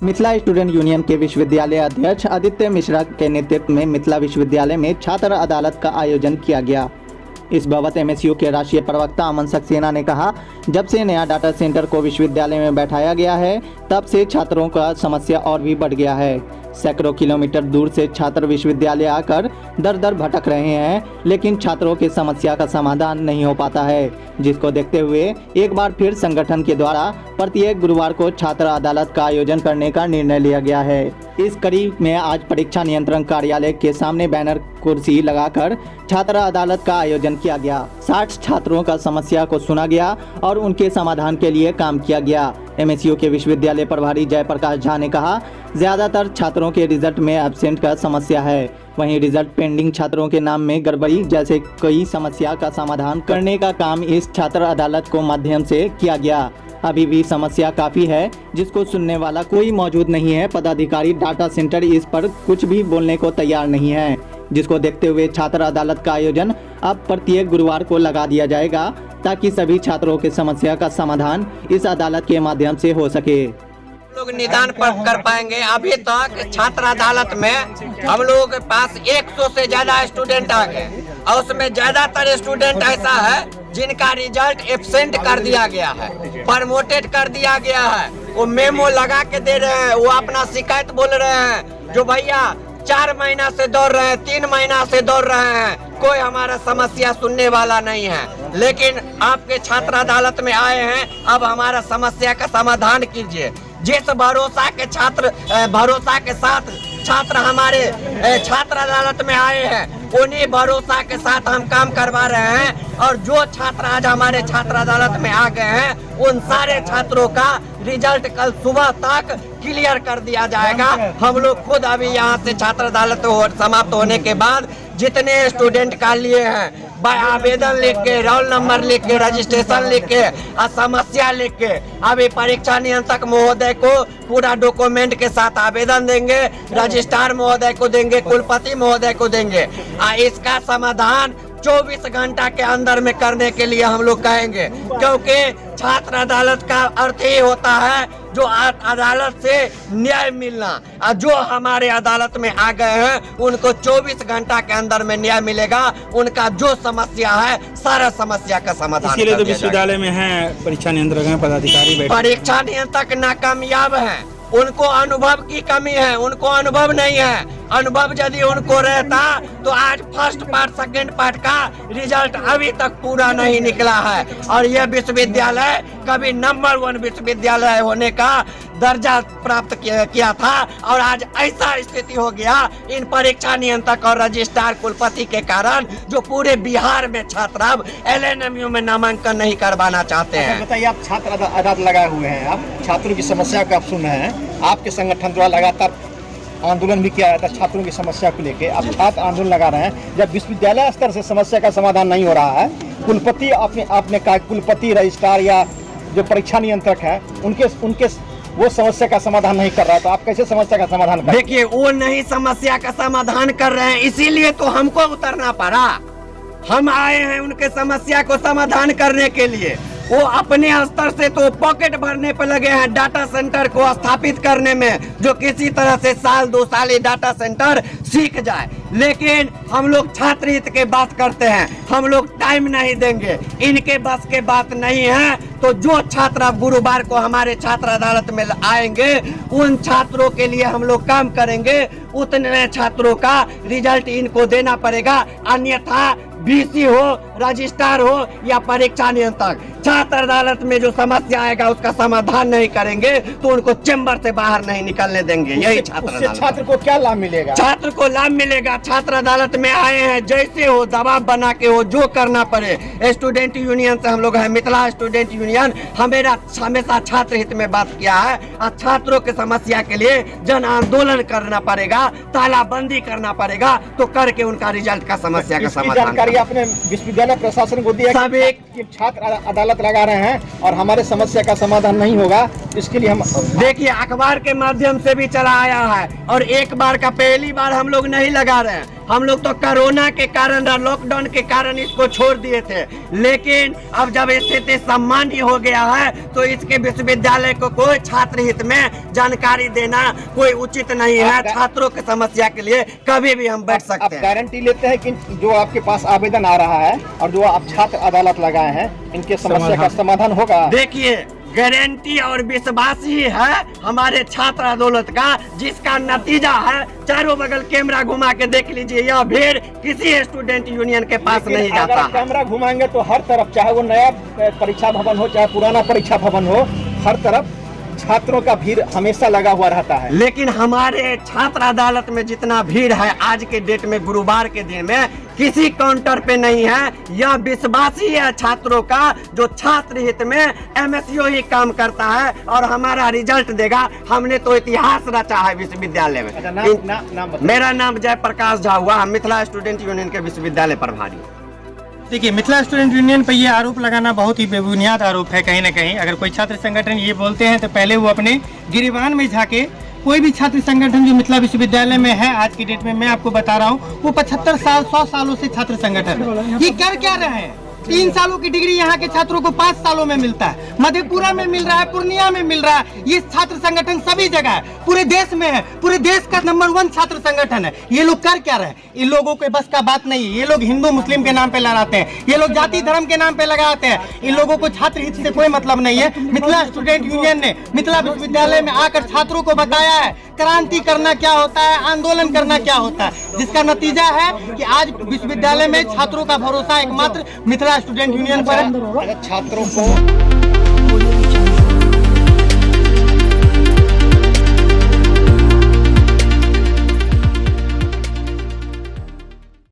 Mithila student union के विश्वविद्यालय अध्यक्ष आदित्य मिश्रा के नेतृत्व में मिथिला विश्वविद्यालय में छात्र अदालत का आयोजन किया गया। इस बाबत एमएसयू के राष्ट्रीय प्रवक्ता अमन सक्सेना ने कहा, जब से नया डाटा सेंटर को विश्वविद्यालय में बैठाया गया है तब से छात्रों का समस्या और भी बढ़ गया है। सैकड़ों किलोमीटर दूर से छात्र विश्वविद्यालय आकर दर दर भटक रहे हैं, लेकिन छात्रों की समस्या का समाधान नहीं हो पाता है, जिसको देखते हुए एक बार फिर संगठन के द्वारा प्रत्येक गुरुवार को छात्र अदालत का आयोजन करने का निर्णय लिया गया है। इस कड़ी में आज परीक्षा नियंत्रण कार्यालय के सामने बैनर कुर्सी लगाकर छात्र अदालत का आयोजन किया गया। 60 छात्रों का समस्या को सुना गया और उनके समाधान के लिए काम किया गया। एमएसयू के विश्वविद्यालय प्रभारी जयप्रकाश झा ने कहा, ज्यादातर छात्रों के रिजल्ट में एब्सेंट का समस्या है, वहीं रिजल्ट पेंडिंग छात्रों के नाम में गड़बड़ी जैसे कई समस्या का समाधान करने का काम इस छात्र अदालत को माध्यम से किया गया। अभी भी समस्या काफ़ी है जिसको सुनने वाला कोई मौजूद नहीं है। पदाधिकारी डाटा सेंटर इस पर कुछ भी बोलने को तैयार नहीं है, जिसको देखते हुए छात्र अदालत का आयोजन अब प्रत्येक गुरुवार को लगा दिया जाएगा ताकि सभी छात्रों की समस्या का समाधान इस अदालत के माध्यम से हो सके। लोग निदान पर कर पाएंगे। अभी तक छात्र अदालत में हम लोगों के पास 100 से ज्यादा स्टूडेंट आ गए और उसमें ज्यादातर स्टूडेंट ऐसा है जिनका रिजल्ट एब्सेंट कर दिया गया है, प्रमोटेड कर दिया गया है। वो मेमो लगा के दे रहे हैं, वो अपना शिकायत बोल रहे हैं, जो भैया 4 महीना से दौड़ रहे हैं, 3 महीना से दौड़ रहे हैं, कोई हमारा समस्या सुनने वाला नहीं है। लेकिन आपके छात्र अदालत में आए हैं, अब हमारा समस्या का समाधान कीजिए। जिस भरोसा के साथ छात्र हमारे छात्र अदालत में आए हैं, उन्हीं भरोसा के साथ हम काम करवा रहे हैं। और जो छात्र आज हमारे छात्र अदालत में आ गए हैं, उन सारे छात्रों का रिजल्ट कल सुबह तक क्लियर कर दिया जाएगा। हम लोग खुद अभी यहाँ से छात्र अदालत समाप्त होने के बाद जितने स्टूडेंट का लिए हैं, आवेदन लिख के, रोल नंबर लिख के, रजिस्ट्रेशन लिख के और समस्या लिख के अभी परीक्षा नियंत्रक महोदय को पूरा डॉक्यूमेंट के साथ आवेदन देंगे, रजिस्ट्रार महोदय को देंगे, कुलपति महोदय को देंगे। इसका समाधान 24 घंटा के अंदर में करने के लिए हम लोग कहेंगे, क्योंकि छात्र अदालत का अर्थ ही होता है जो अदालत से न्याय मिलना। और जो हमारे अदालत में आ गए हैं उनको 24 घंटा के अंदर में न्याय मिलेगा। उनका जो समस्या है सारा समस्या का समाधान। इसके लिए तो विश्वविद्यालय में है परीक्षा नियंत्रक हैं, पदाधिकारी परीक्षा नियंत्रक नाकामयाब हैं, उनको अनुभव की कमी है, उनको अनुभव नहीं है। अनुभव यदि उनको रहता तो आज फर्स्ट पार्ट सेकंड पार्ट का रिजल्ट अभी तक पूरा नहीं निकला है और यह विश्वविद्यालय कभी नंबर 1 विश्वविद्यालय होने का दर्जा प्राप्त किया था। और आज ऐसा स्थिति हो गया इन परीक्षा नियंत्रक और रजिस्ट्रार कुलपति के कारण, जो पूरे बिहार में छात्र अब LNMU में नामांकन नहीं करवाना चाहते हैं। बताइए, आप छात्र अदालत लगाए हुए हैं, आप छात्रों की समस्या को आप सुन रहे हैं, आपके संगठन द्वारा लगातार आंदोलन भी किया जाता है छात्रों की समस्या को लेकर। आप छात्र आंदोलन लगा रहे हैं, जब विश्वविद्यालय स्तर से समस्या का समाधान नहीं हो रहा है, कुलपति आपने कहा कुलपति, रजिस्ट्रार या जो परीक्षा नियंत्रक है उनके वो समस्या का समाधान नहीं कर रहा है, तो आप कैसे समस्या का समाधान करें? देखिए, वो नहीं समस्या का समाधान कर रहे हैं, इसीलिए तो हमको उतरना पड़ा। हम आए हैं उनके समस्या को समाधान करने के लिए। वो अपने स्तर से तो पॉकेट भरने पर लगे हैं डाटा सेंटर को स्थापित करने में, जो किसी तरह से साल 2 साल ये डाटा सेंटर सीख जाए। लेकिन हम लोग छात्र हित के बात करते हैं, हम लोग टाइम नहीं देंगे, इनके बस के बात नहीं है। तो जो छात्र अब गुरुवार को हमारे छात्र अदालत में आएंगे, उन छात्रों के लिए हम लोग काम करेंगे। उतने छात्रों का रिजल्ट इनको देना पड़ेगा, अन्यथा BC हो, रजिस्ट्रार हो या परीक्षा नियंत्रक, छात्र अदालत में जो समस्या आएगा उसका समाधान नहीं करेंगे तो उनको चैम्बर से बाहर नहीं निकलने देंगे। यही छात्र को क्या लाभ मिलेगा? छात्र को लाभ मिलेगा। छात्र अदालत में आए हैं, जैसे हो दबाव बना के हो, जो करना पड़े। स्टूडेंट यूनियन से हम लोग हैं, मिथिला स्टूडेंट यूनियन हमेशा छात्र हित में बात किया है। और छात्रों के समस्या के लिए जन आंदोलन करना पड़ेगा, तालाबंदी करना पड़ेगा, तो करके उनका रिजल्ट का समस्या का समाधान। आपने विश्वविद्यालय प्रशासन को दिया सब कि छात्र अदालत लगा रहे हैं और हमारे समस्या का समाधान नहीं होगा, इसके लिए हम देखिए अखबार के माध्यम से भी चला आया है। और एक बार का पहली बार हम लोग नहीं लगा रहे हैं, हम लोग तो कोरोना के कारण, लॉकडाउन के कारण इसको छोड़ दिए थे, लेकिन अब जब स्थिति सामान्य हो गया है तो इसके विश्वविद्यालय को कोई छात्र हित में जानकारी देना कोई उचित नहीं है। छात्रों की समस्या के लिए कभी भी हम बैठ सकते हैं। गारंटी लेते हैं कि जो आपके पास आवेदन आ रहा है और जो आप छात्र अदालत लगाए हैं, इनके समस्या का समाधान होगा? देखिए, गारंटी और विश्वास ही है हमारे छात्र आंदोलन का, जिसका नतीजा है चारों बगल कैमरा घुमा के देख लीजिए, यह भीड़ किसी स्टूडेंट यूनियन के पास नहीं जाता है। कैमरा घुमाएंगे तो हर तरफ, चाहे वो नया परीक्षा भवन हो चाहे पुराना परीक्षा भवन हो, हर तरफ छात्रों का भीड़ हमेशा लगा हुआ रहता है। लेकिन हमारे छात्र अदालत में जितना भीड़ है आज के डेट में, गुरुवार के दिन में, किसी काउंटर पे नहीं है। यह विश्वास ही है छात्रों का, जो छात्र हित में एमएसयू ही काम करता है और हमारा रिजल्ट देगा। हमने तो इतिहास रचा है विश्वविद्यालय में। नाम मेरा नाम जयप्रकाश झा हुआ, मिथिला स्टूडेंट यूनियन के विश्वविद्यालय प्रभारी। देखिए, मिथिला स्टूडेंट यूनियन पर ये आरोप लगाना बहुत ही बेबुनियाद आरोप है। कहीं ना कहीं अगर कोई छात्र संगठन ये बोलते हैं तो पहले वो अपने गिरबान में झाके। कोई भी छात्र संगठन जो मिथिला विश्वविद्यालय में है आज की डेट में, मैं आपको बता रहा हूँ, वो 75 साल 100 सालों से छात्र संगठन है। ये कर क्या रहे हैं? 3 सालों की डिग्री यहाँ के छात्रों को 5 सालों में मिलता है, मधेपुरा में मिल रहा है, पूर्णिया में मिल रहा है। ये छात्र संगठन सभी जगह है, पूरे देश में है, पूरे देश का नंबर 1 छात्र संगठन है। ये लोग कर क्या रहे हैं? इन लोगों के बस का बात नहीं है। ये लोग हिंदू मुस्लिम के नाम पे लड़ाते हैं, ये लोग जाति धर्म के नाम पे लगाते हैं। इन लोगों को छात्र हित से कोई मतलब नहीं है। मिथिला स्टूडेंट यूनियन ने मिथिला विश्वविद्यालय में आकर छात्रों को बताया है क्रांति करना क्या होता है, आंदोलन करना क्या होता है, जिसका नतीजा है कि आज विश्वविद्यालय में छात्रों का भरोसा एकमात्र मिथिला स्टूडेंट यूनियन पर है। छात्रों को